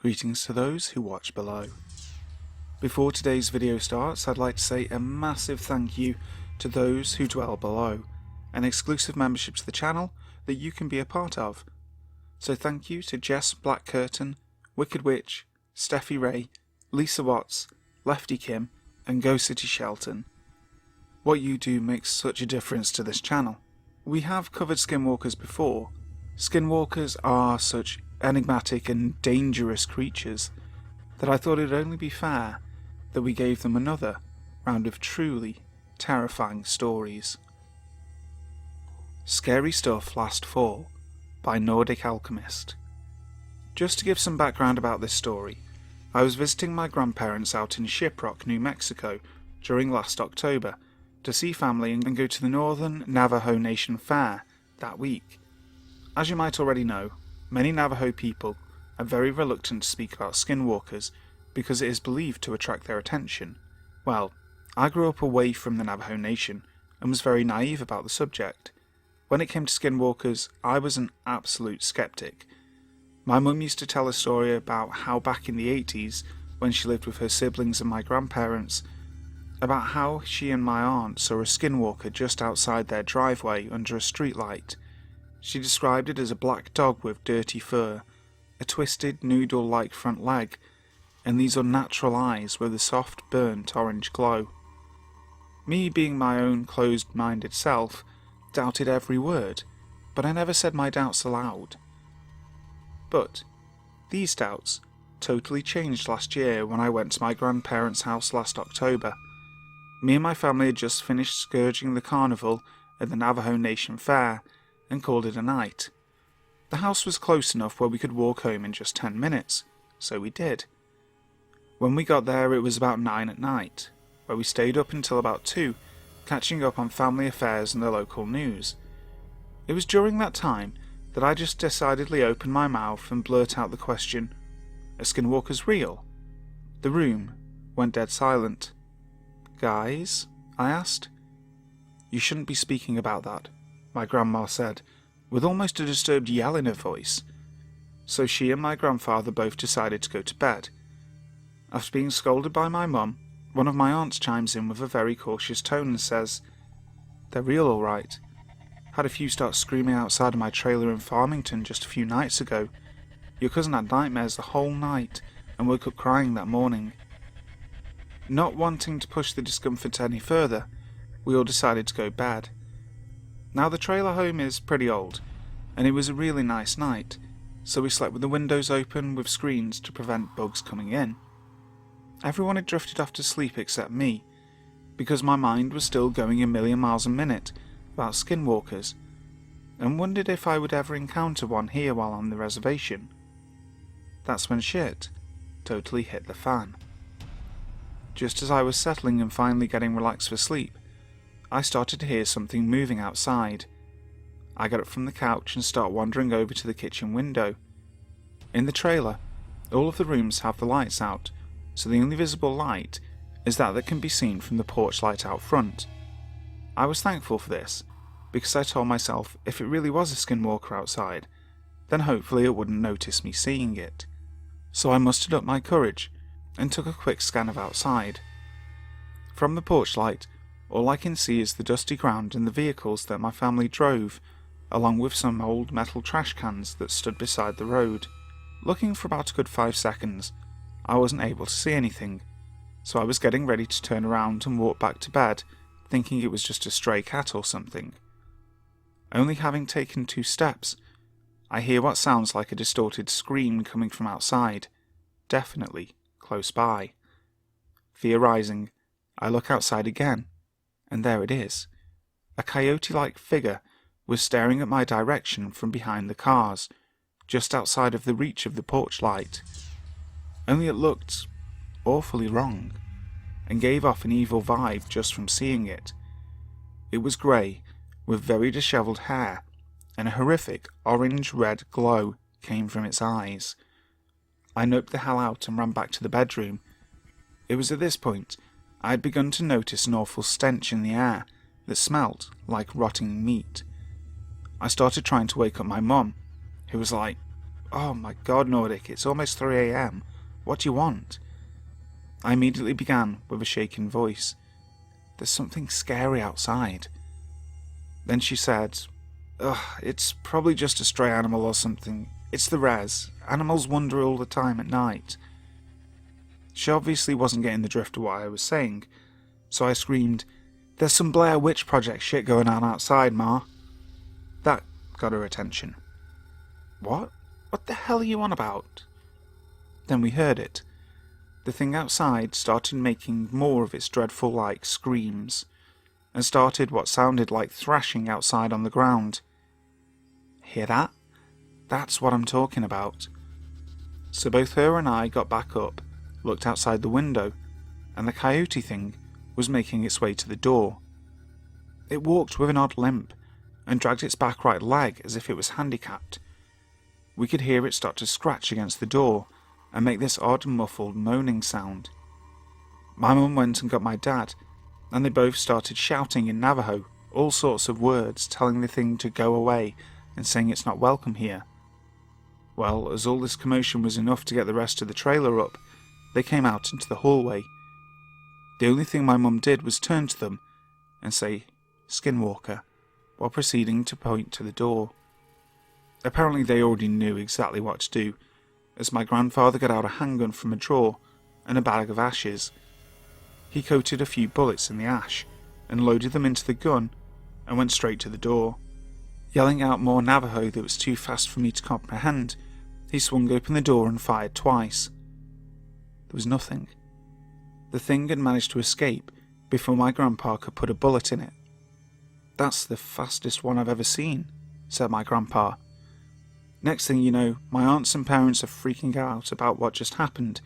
Greetings to those who watch below. Before today's video starts, I'd like to say a massive thank you to those who dwell below, an exclusive membership to the channel that you can be a part of. So thank you to Jess Black Curtain, Wicked Witch, Steffi Ray, Lisa Watts, Lefty Kim, and Go City Shelton. What you do makes such a difference to this channel. We have covered Skinwalkers before. Skinwalkers are such enigmatic and dangerous creatures that I thought it'd only be fair that we gave them another round of truly terrifying stories. Scary Stuff Last Fall by NordicAlchemist. Just to give some background about this story, I was visiting my grandparents out in Shiprock, New Mexico during last October to see family and go to the Northern Navajo Nation Fair that week. As you might already know, many Navajo people are very reluctant to speak about skinwalkers because it is believed to attract their attention. Well, I grew up away from the Navajo Nation and was very naive about the subject. When it came to skinwalkers, I was an absolute skeptic. My mum used to tell a story about how back in the 80s, when she lived with her siblings and my grandparents, about how she and my aunt saw a skinwalker just outside their driveway under a streetlight. She described it as a black dog with dirty fur, a twisted noodle-like front leg, and these unnatural eyes with a soft burnt orange glow. Me, being my own closed-minded self, doubted every word, but I never said my doubts aloud. But these doubts totally changed last year when I went to my grandparents' house last October. Me and my family had just finished scourging the carnival at the Navajo Nation Fair and called it a night. The house was close enough where we could walk home in just 10 minutes, so we did. When we got there it was about 9 at night, where we stayed up until about 2, catching up on family affairs and the local news. It was during that time that I just decidedly opened my mouth and blurt out the question, "Are skinwalkers real?" The room went dead silent. "Guys?" I asked. "You shouldn't be speaking about that," my grandma said, with almost a disturbed yell in her voice. So she and my grandfather both decided to go to bed. After being scolded by my mum, one of my aunts chimes in with a very cautious tone and says, "They're real all right. Had a few start screaming outside of my trailer in Farmington just a few nights ago. Your cousin had nightmares the whole night and woke up crying that morning." Not wanting to push the discomfort any further, we all decided to go to bed. Now the trailer home is pretty old, and it was a really nice night, so we slept with the windows open with screens to prevent bugs coming in. Everyone had drifted off to sleep except me, because my mind was still going a million miles a minute about skinwalkers, and wondered if I would ever encounter one here while on the reservation. That's when shit totally hit the fan. Just as I was settling and finally getting relaxed for sleep, I started to hear something moving outside. I got up from the couch and start wandering over to the kitchen window. In the trailer, all of the rooms have the lights out, so the only visible light is that can be seen from the porch light out front. I was thankful for this, because I told myself if it really was a skinwalker outside, then hopefully it wouldn't notice me seeing it. So I mustered up my courage and took a quick scan of outside. From the porch light, all I can see is the dusty ground and the vehicles that my family drove, along with some old metal trash cans that stood beside the road. Looking for about a good 5 seconds, I wasn't able to see anything, so I was getting ready to turn around and walk back to bed, thinking it was just a stray cat or something. Only having taken 2 steps, I hear what sounds like a distorted scream coming from outside, definitely close by. Fear rising, I look outside again, and there it is. A coyote-like figure was staring at my direction from behind the cars, just outside of the reach of the porch light. Only it looked awfully wrong, and gave off an evil vibe just from seeing it. It was grey, with very dishevelled hair, and a horrific orange-red glow came from its eyes. I noped the hell out and ran back to the bedroom. It was at this point I had begun to notice an awful stench in the air that smelt like rotting meat. I started trying to wake up my mum, who was like, "Oh my God, Nordic, it's almost 3 a.m. What do you want?" I immediately began with a shaking voice. "There's something scary outside." Then she said, "Ugh, it's probably just a stray animal or something. It's the res. Animals wander all the time at night." She obviously wasn't getting the drift of what I was saying, so I screamed, "There's some Blair Witch Project shit going on outside, Ma." That got her attention. "What? What the hell are you on about?" Then we heard it. The thing outside started making more of its dreadful screams, and started what sounded like thrashing outside on the ground. "Hear that? That's what I'm talking about." So both her and I got back up, looked outside the window, and the coyote thing was making its way to the door. It walked with an odd limp, and dragged its back right leg as if it was handicapped. We could hear it start to scratch against the door, and make this odd muffled moaning sound. My mum went and got my dad, and they both started shouting in Navajo, all sorts of words, telling the thing to go away, and saying it's not welcome here. Well, as all this commotion was enough to get the rest of the trailer up, they came out into the hallway. The only thing my mum did was turn to them and say, "Skinwalker," while proceeding to point to the door. Apparently they already knew exactly what to do, as my grandfather got out a handgun from a drawer and a bag of ashes. He coated a few bullets in the ash, and loaded them into the gun, and went straight to the door. Yelling out more Navajo that was too fast for me to comprehend, he swung open the door and fired twice. There was nothing. The thing had managed to escape before my grandpa could put a bullet in it. "That's the fastest one I've ever seen," said my grandpa. Next thing you know, my aunts and parents are freaking out about what just happened,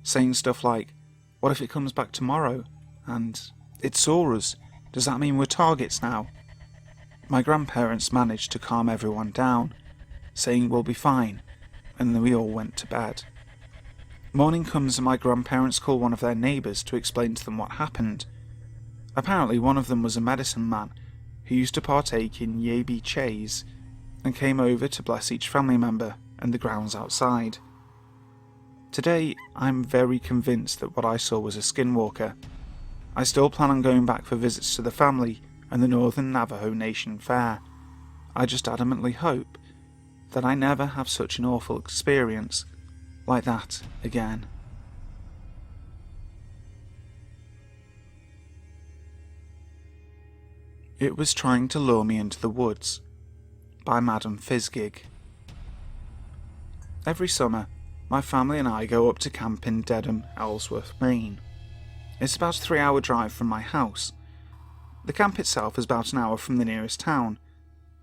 saying stuff like, "What if it comes back tomorrow?" and "It saw us. Does that mean we're targets now?" My grandparents managed to calm everyone down, saying we'll be fine, and then we all went to bed. Morning comes and my grandparents call one of their neighbours to explain to them what happened. Apparently one of them was a medicine man who used to partake in Yabi Chase, and came over to bless each family member and the grounds outside. Today, I'm very convinced that what I saw was a skinwalker. I still plan on going back for visits to the family and the Northern Navajo Nation Fair. I just adamantly hope that I never have such an awful experience like that again. It Was Trying to Lure Me into the Woods by MadameFizzgig. Every summer, my family and I go up to camp in Dedham, Ellsworth, Maine. It's about a 3-hour drive from my house. The camp itself is about an hour from the nearest town.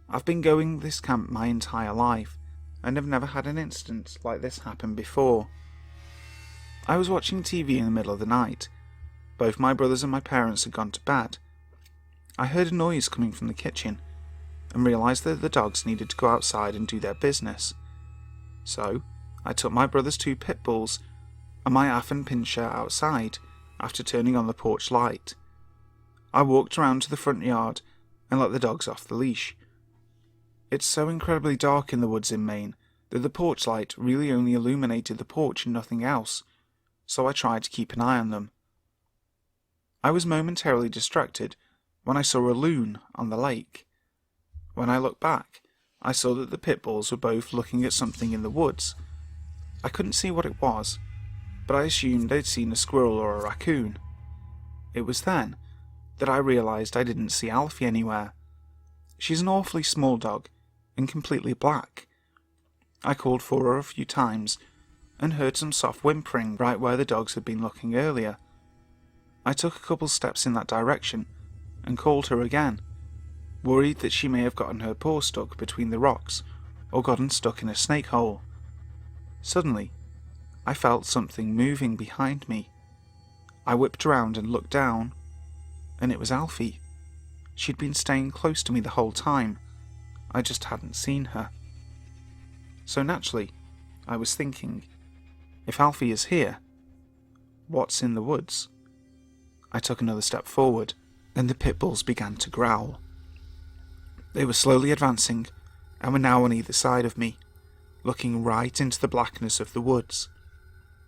I've been going this camp my entire life, and have never had an incident like this happen before. I was watching TV in the middle of the night. Both my brothers and my parents had gone to bed. I heard a noise coming from the kitchen, and realised that the dogs needed to go outside and do their business. So, I took my brother's 2 pit bulls and my Affan Pinscher outside after turning on the porch light. I walked around to the front yard and let the dogs off the leash. It's so incredibly dark in the woods in Maine that the porch light really only illuminated the porch and nothing else, so I tried to keep an eye on them. I was momentarily distracted when I saw a loon on the lake. When I looked back, I saw that the pit bulls were both looking at something in the woods. I couldn't see what it was, but I assumed they'd seen a squirrel or a raccoon. It was then that I realised I didn't see Alfie anywhere. She's an awfully small dog, and completely black. I called for her a few times, and heard some soft whimpering right where the dogs had been looking earlier. I took a couple steps in that direction, and called her again, worried that she may have gotten her paw stuck between the rocks, or gotten stuck in a snake hole. Suddenly, I felt something moving behind me. I whipped around and looked down, and it was Alfie. She'd been staying close to me the whole time. I just hadn't seen her. So naturally, I was thinking, if Alfie is here, what's in the woods? I took another step forward, and the pit bulls began to growl. They were slowly advancing, and were now on either side of me. looking right into the blackness of the woods.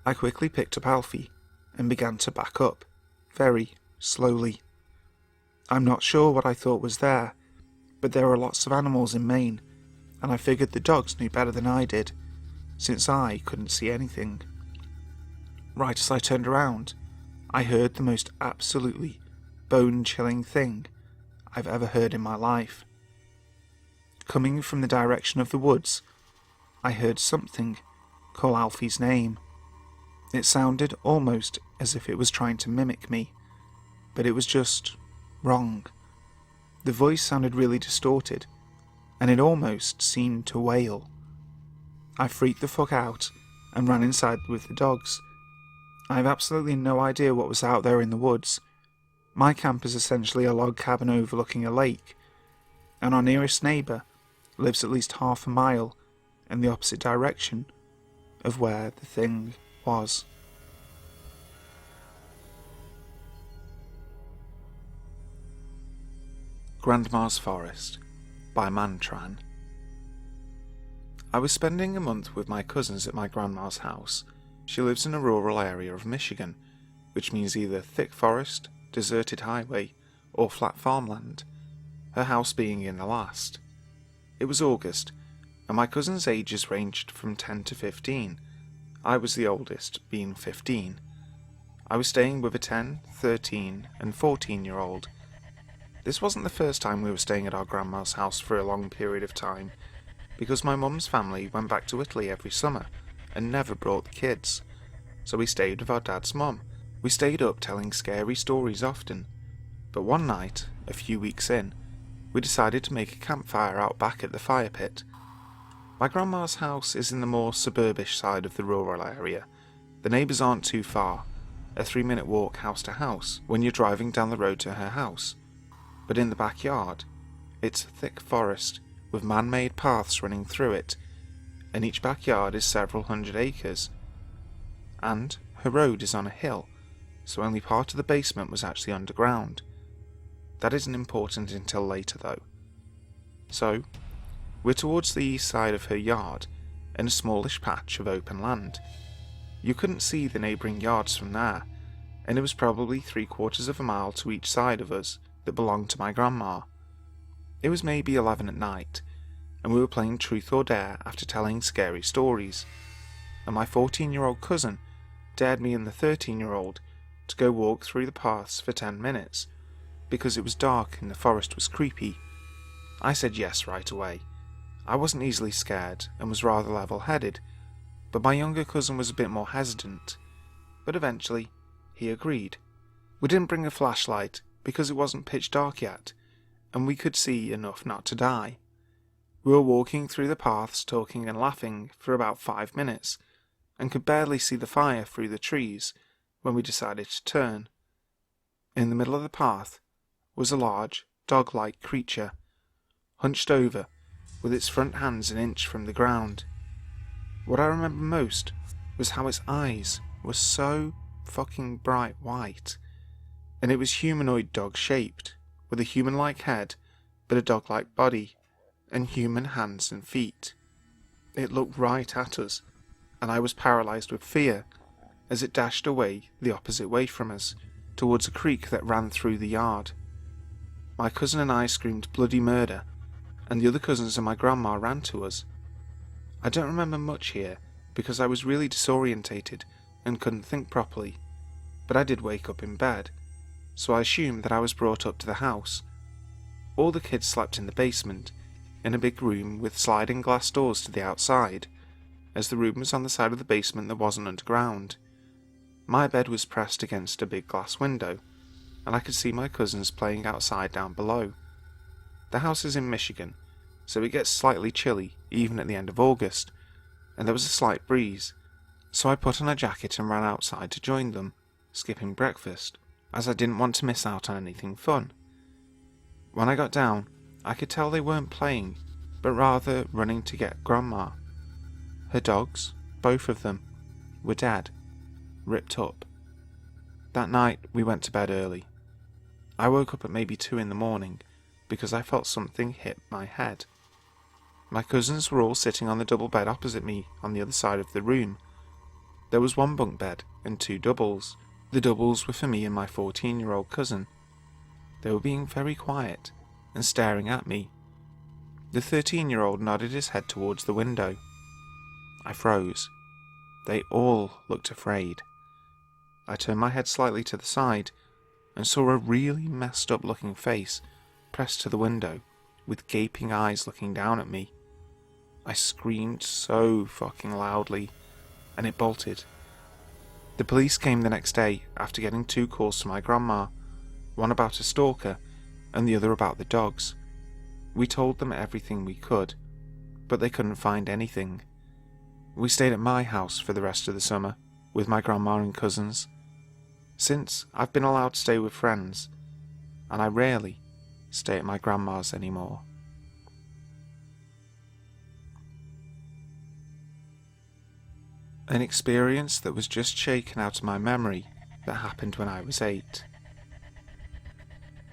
I quickly picked up Alfie and began to back up, very slowly. I'm not sure what I thought was there, but there were lots of animals in Maine, and I figured the dogs knew better than I did, since I couldn't see anything. Right as I turned around, I heard the most absolutely bone-chilling thing I've ever heard in my life. Coming from the direction of the woods, I heard something call Alfie's name. It sounded almost as if it was trying to mimic me, but it was just wrong. The voice sounded really distorted, and it almost seemed to wail. I freaked the fuck out and ran inside with the dogs. I have absolutely no idea what was out there in the woods. My camp is essentially a log cabin overlooking a lake, and our nearest neighbour lives at least half a mile in the opposite direction of where the thing was. Grandma's Forest by Mantrann. I was spending a month with my cousins at my grandma's house. She lives in a rural area of Michigan, which means either thick forest, deserted highway, or flat farmland, her house being in the last. It was August, and my cousins' ages ranged from 10 to 15. I was the oldest, being 15. I was staying with a 10, 13, and 14-year-old. This wasn't the first time we were staying at our grandma's house for a long period of time, because my mum's family went back to Italy every summer and never brought the kids, so we stayed with our dad's mum. We stayed up telling scary stories often, but one night, a few weeks in, we decided to make a campfire out back at the fire pit. My grandma's house is in the more suburbish side of the rural area. The neighbours aren't too far, a 3-minute walk house to house when you're driving down the road to her house. But in the backyard, it's a thick forest with man-made paths running through it, and each backyard is several hundred acres. And her road is on a hill, so only part of the basement was actually underground. That isn't important until later though. So, we're towards the east side of her yard, in a smallish patch of open land. You couldn't see the neighbouring yards from there, and it was probably 3/4 of a mile to each side of us that belonged to my grandma. It was maybe 11 at night, and we were playing truth or dare after telling scary stories, and my 14-year-old cousin dared me and the 13-year-old to go walk through the paths for 10 minutes, because it was dark and the forest was creepy. I said yes right away. I wasn't easily scared and was rather level-headed, but my younger cousin was a bit more hesitant, but eventually he agreed. We didn't bring a flashlight because it wasn't pitch dark yet, and we could see enough not to die. We were walking through the paths talking and laughing for about 5 minutes, and could barely see the fire through the trees when we decided to turn. In the middle of the path was a large, dog-like creature, hunched over, with its front hands an inch from the ground. What I remember most was how its eyes were so fucking bright white, and it was humanoid dog-shaped, with a human-like head, but a dog-like body, and human hands and feet. It looked right at us, and I was paralysed with fear as it dashed away the opposite way from us, towards a creek that ran through the yard. My cousin and I screamed bloody murder, and the other cousins and my grandma ran to us. I don't remember much here, because I was really disorientated and couldn't think properly, but I did wake up in bed, so I assumed that I was brought up to the house. All the kids slept in the basement, in a big room with sliding glass doors to the outside, as the room was on the side of the basement that wasn't underground. My bed was pressed against a big glass window, and I could see my cousins playing outside down below. The house is in Michigan, so it gets slightly chilly even at the end of August, and there was a slight breeze, so I put on a jacket and ran outside to join them, skipping breakfast, as I didn't want to miss out on anything fun. When I got down, I could tell they weren't playing, but rather running to get Grandma. Her dogs, both of them, were dead, ripped up. That night we went to bed early. I woke up at maybe 2 in the morning, because I felt something hit my head. My cousins were all sitting on the double bed opposite me on the other side of the room. There was one bunk bed and 2 doubles. The doubles were for me and my 14-year-old cousin. They were being very quiet and staring at me. The 13-year-old nodded his head towards the window. I froze. They all looked afraid. I turned my head slightly to the side and saw a really messed up looking face pressed to the window with gaping eyes looking down at me. I screamed so fucking loudly and it bolted. The police came the next day after getting 2 calls to my grandma, one about a stalker and the other about the dogs. We told them everything we could, but they couldn't find anything. We stayed at my house for the rest of the summer with my grandma and cousins. Since, I've been allowed to stay with friends, and I rarely stay at my grandma's anymore. An experience that was just shaken out of my memory that happened when I was 8.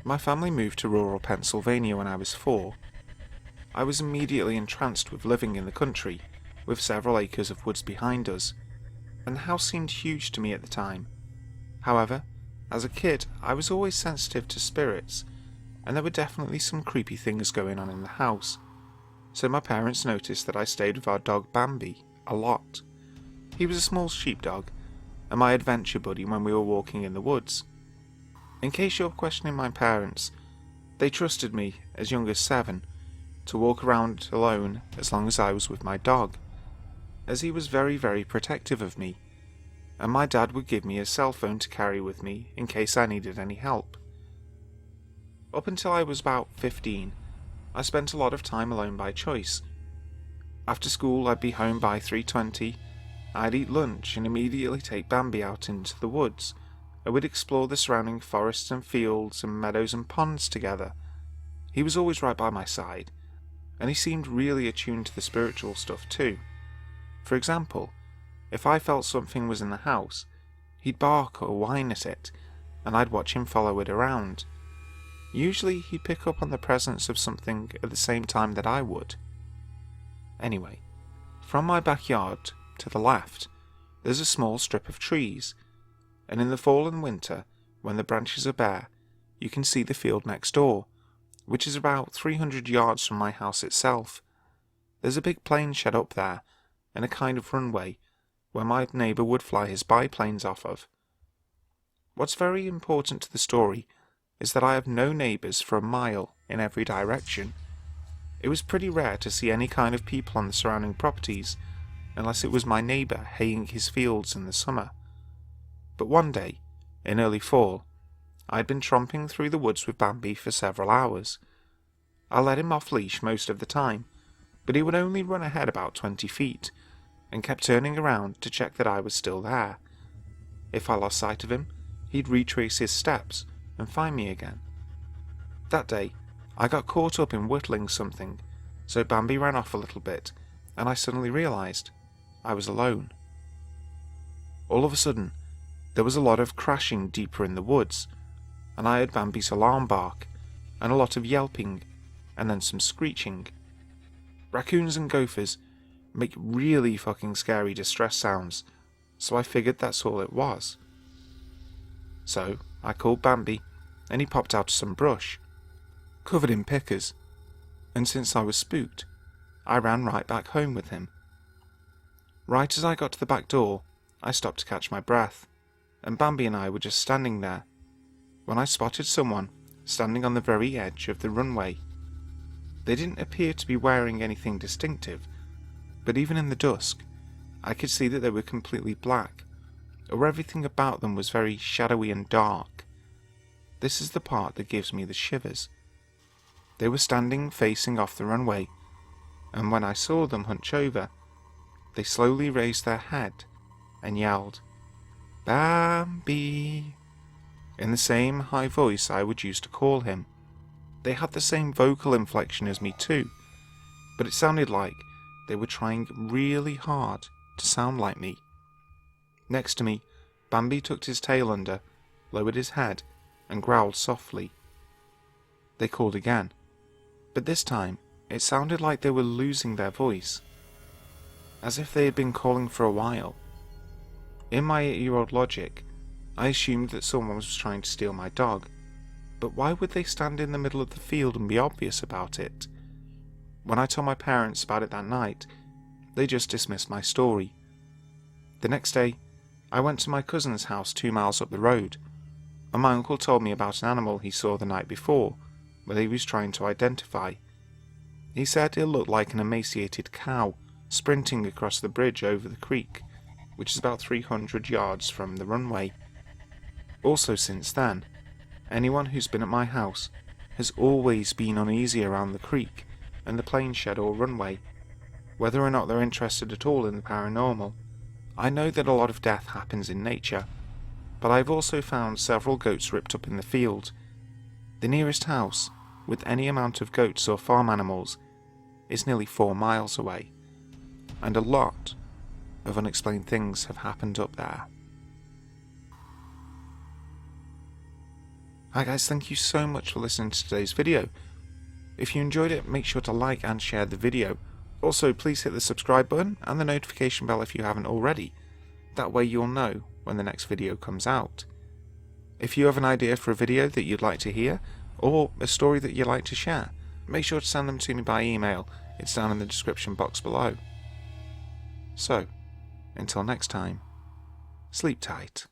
My family moved to rural Pennsylvania when I was 4. I was immediately entranced with living in the country, with several acres of woods behind us, and the house seemed huge to me at the time. However, as a kid, I was always sensitive to spirits, and there were definitely some creepy things going on in the house, so my parents noticed that I stayed with our dog Bambi a lot. He was a small sheepdog, and my adventure buddy when we were walking in the woods. In case you're questioning my parents, they trusted me, as young as 7, to walk around alone as long as I was with my dog, as he was very, very protective of me, and my dad would give me a cell phone to carry with me in case I needed any help. Up until I was about 15, I spent a lot of time alone by choice. After school I'd be home by 3:20, I'd eat lunch and immediately take Bambi out into the woods, and we'd explore the surrounding forests and fields and meadows and ponds together. He was always right by my side, and he seemed really attuned to the spiritual stuff too. For example, if I felt something was in the house, he'd bark or whine at it, and I'd watch him follow it around. Usually he'd pick up on the presence of something at the same time that I would. Anyway, from my backyard to the left, there's a small strip of trees, and in the fall and winter, when the branches are bare, you can see the field next door, which is about 300 yards from my house itself. There's a big plane shed up there, and a kind of runway where my neighbour would fly his biplanes off of. What's very important to the story is that I have no neighbours for a mile in every direction. It was pretty rare to see any kind of people on the surrounding properties, unless it was my neighbour haying his fields in the summer. But one day, in early fall, I'd been tromping through the woods with Bambi for several hours. I let him off leash most of the time, but he would only run ahead about 20 feet, and kept turning around to check that I was still there. If I lost sight of him, he'd retrace his steps and find me again. That day, I got caught up in whittling something, so Bambi ran off a little bit, and I suddenly realised I was alone. All of a sudden, there was a lot of crashing deeper in the woods, and I heard Bambi's alarm bark, and a lot of yelping, and then some screeching. Raccoons and gophers make really fucking scary distress sounds, so I figured that's all it was. So I called Bambi, and he popped out of some brush, covered in pickers, and since I was spooked, I ran right back home with him. Right as I got to the back door, I stopped to catch my breath, and Bambi and I were just standing there, when I spotted someone standing on the very edge of the runway. They didn't appear to be wearing anything distinctive, but even in the dusk, I could see that they were completely black, or everything about them was very shadowy and dark. This is the part that gives me the shivers. They were standing facing off the runway, and when I saw them hunch over, they slowly raised their head and yelled, "Bambi," in the same high voice I would use to call him. They had the same vocal inflection as me too, but it sounded like they were trying really hard to sound like me. Next to me, Bambi tucked his tail under, lowered his head, and growled softly. They called again, but this time It sounded like they were losing their voice, as if they had been calling for a while. In my 8-year-old logic, I assumed that someone was trying to steal my dog, but why would they stand in the middle of the field and be obvious about it? When I told my parents about it that night, they just dismissed my story. The next day, I went to my cousin's house 2 miles up the road, and my uncle told me about an animal he saw the night before, that he was trying to identify. He said it looked like an emaciated cow sprinting across the bridge over the creek, which is about 300 yards from the runway. Also since then, anyone who's been at my house has always been uneasy around the creek and the plane shed or runway, whether or not they're interested at all in the paranormal. I know that a lot of death happens in nature, but I've also found several goats ripped up in the field. The nearest house, with any amount of goats or farm animals, is nearly 4 miles away, and a lot of unexplained things have happened up there. Hi guys, thank you so much for listening to today's video. If you enjoyed it, make sure to like and share the video. Also, please hit the subscribe button and the notification bell if you haven't already. That way you'll know when the next video comes out. If you have an idea for a video that you'd like to hear, or a story that you'd like to share, make sure to send them to me by email. It's down in the description box below. So, until next time, sleep tight.